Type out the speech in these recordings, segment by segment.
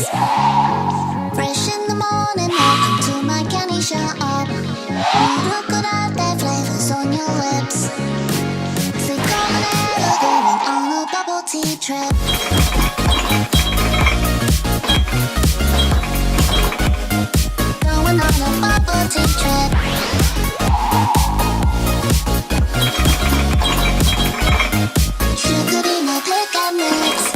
Fresh in the morning, welcome to my candy shop. Little good out there, flavors on your lips. Sweet coconut, going on a bubble tea trip. Going on a bubble tea trip. Sugary no pick and mix.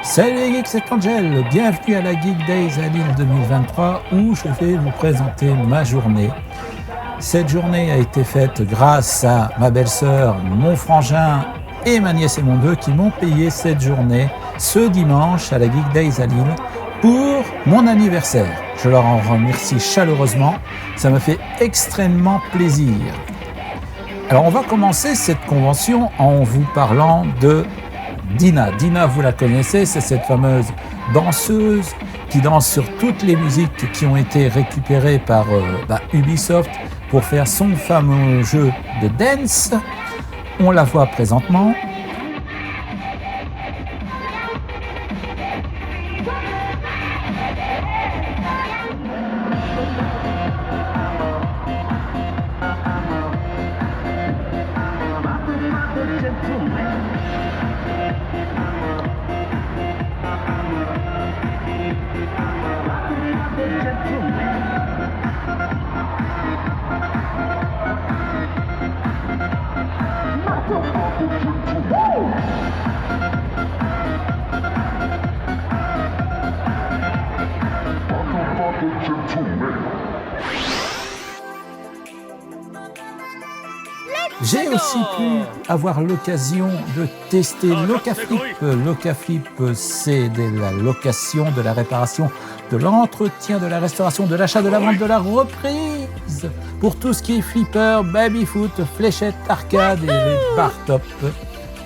Salut les geeks, c'est Angel, bienvenue à la Geek Days à Lille 2023 où je vais vous présenter ma journée. Cette journée a été faite grâce à ma belle-sœur, mon frangin et ma nièce et mon neveu qui m'ont payé cette journée ce dimanche à la Geek Days à Lille pour mon anniversaire. Je leur en remercie chaleureusement, ça me fait extrêmement plaisir. Alors on va commencer cette convention en vous parlant de Dina. Dina, vous la connaissez, c'est cette fameuse danseuse qui danse sur toutes les musiques qui ont été récupérées par Ubisoft pour faire son fameux jeu de dance. On la voit présentement. J'ai aussi pu avoir l'occasion de tester Locaflip. Locaflip, c'est de la location, de la réparation, de l'entretien, de la restauration, de l'achat, de la vente, de la reprise. Pour tout ce qui est flipper, baby-foot, fléchettes, arcade et les bar top.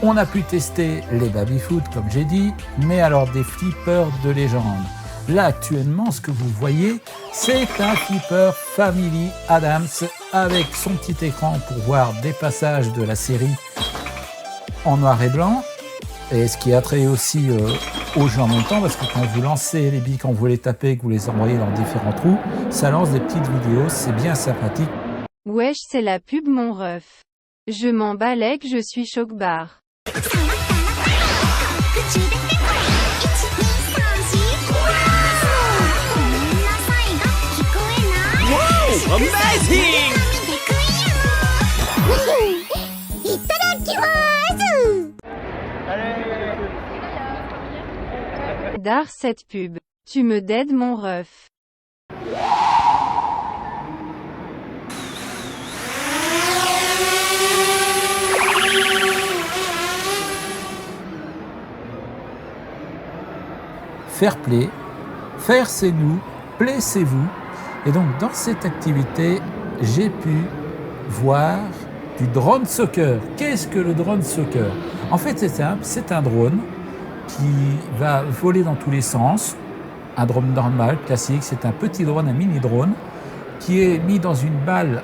On a pu tester les baby-foot, comme j'ai dit, mais alors des flippers de légende. Là, actuellement, ce que vous voyez, c'est un flipper Family Adams avec son petit écran pour voir des passages de la série en noir et blanc. Et ce qui a trait aussi aux jeux en même temps, parce que quand vous lancez les billes, quand vous les tapez, que vous les envoyez dans différents trous, ça lance des petites vidéos, c'est bien sympathique. Wesh, c'est la pub mon ref. Je m'en balais que je suis choc-bar. Amazing! D'art cette pub. Tu me dead mon ref. Fair play, faire c'est nous, play c'est vous. Et donc dans cette activité, j'ai pu voir du drone soccer. Qu'est-ce que le drone soccer? En fait, c'est simple, c'est un drone qui va voler dans tous les sens. Un drone normal, classique, c'est un petit drone, un mini-drone, qui est mis dans une balle.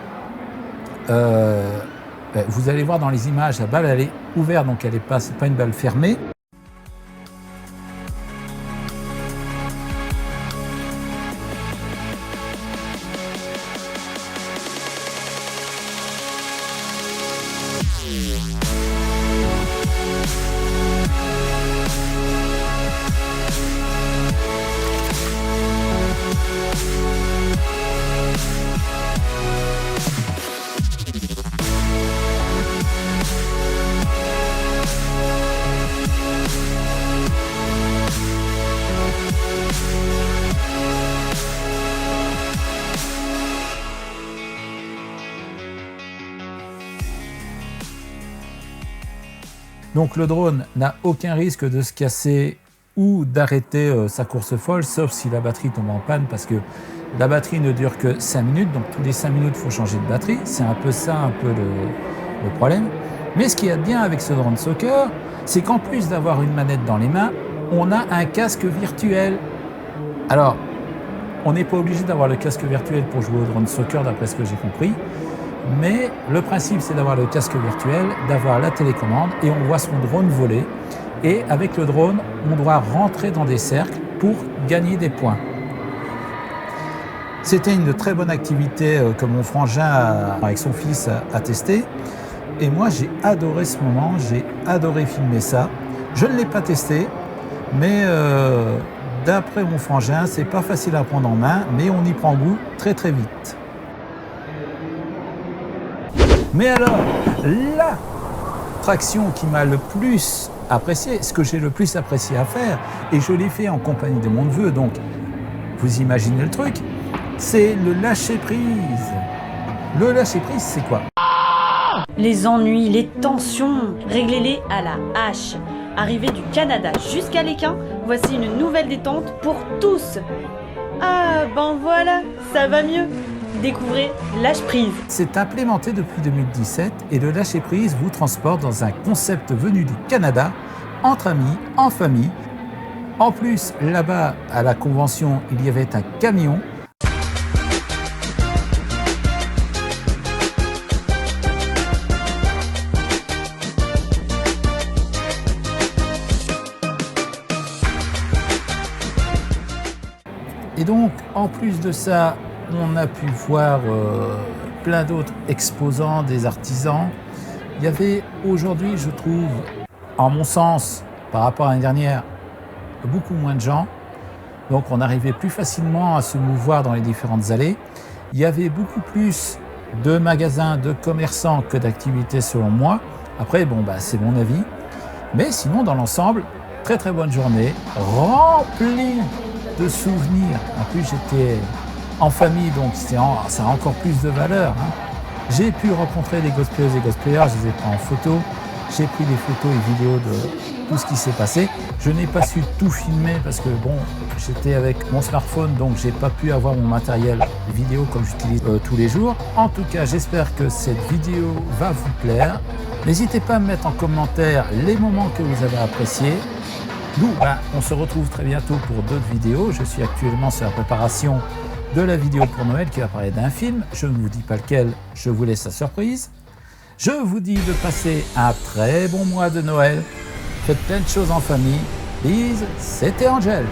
Vous allez voir dans les images, la balle elle est ouverte, donc elle n'est pas, c'est pas une balle fermée. Donc le drone n'a aucun risque de se casser ou d'arrêter sa course folle, sauf si la batterie tombe en panne, parce que la batterie ne dure que 5 minutes, donc tous les 5 minutes, il faut changer de batterie. C'est un peu ça, le problème. Mais ce qu'il y a de bien avec ce drone soccer, c'est qu'en plus d'avoir une manette dans les mains, on a un casque virtuel. Alors, on n'est pas obligé d'avoir le casque virtuel pour jouer au drone soccer, d'après ce que j'ai compris. Mais le principe, c'est d'avoir le casque virtuel, d'avoir la télécommande et on voit son drone voler. Et avec le drone, on doit rentrer dans des cercles pour gagner des points. C'était une très bonne activité que mon frangin, avec son fils, a testé. Et moi, j'ai adoré ce moment, j'ai adoré filmer ça. Je ne l'ai pas testé, mais d'après mon frangin, c'est pas facile à prendre en main, mais on y prend goût très très vite. Mais alors, l'attraction qui m'a le plus apprécié, ce que j'ai le plus apprécié à faire, et je l'ai fait en compagnie de mon neveu, donc vous imaginez le truc, c'est le lâcher-prise. Le lâcher-prise, c'est quoi? Les ennuis, les tensions, réglez-les à la hache. Arrivé du Canada jusqu'à l'Équin, voici une nouvelle détente pour tous. Ah ben voilà, ça va mieux. Découvrez Lâche-Prise. C'est implémenté depuis 2017 et le lâcher-prise vous transporte dans un concept venu du Canada, entre amis, en famille. En plus, là-bas, à la convention, il y avait un camion. Et donc, en plus de ça, on a pu voir plein d'autres exposants, des artisans. Il y avait aujourd'hui, je trouve, en mon sens, par rapport à l'année dernière, beaucoup moins de gens. Donc on arrivait plus facilement à se mouvoir dans les différentes allées. Il y avait beaucoup plus de magasins, de commerçants que d'activités selon moi. Après, bon, c'est mon avis. Mais sinon, dans l'ensemble, très très bonne journée, remplie de souvenirs. En plus, j'étais en famille, donc ça a encore plus de valeur. J'ai pu rencontrer des cosplayeuses et cosplayers, je les ai pris en photo. J'ai pris des photos et vidéos de tout ce qui s'est passé. Je n'ai pas su tout filmer parce que bon, j'étais avec mon smartphone, donc j'ai pas pu avoir mon matériel vidéo comme j'utilise tous les jours. En tout cas, j'espère que cette vidéo va vous plaire. N'hésitez pas à me mettre en commentaire les moments que vous avez appréciés. Nous, on se retrouve très bientôt pour d'autres vidéos. Je suis actuellement sur la préparation de la vidéo pour Noël qui va parler d'un film. Je ne vous dis pas lequel, je vous laisse la surprise. Je vous dis de passer un très bon mois de Noël. Faites plein de choses en famille. Lise, c'était Angèle.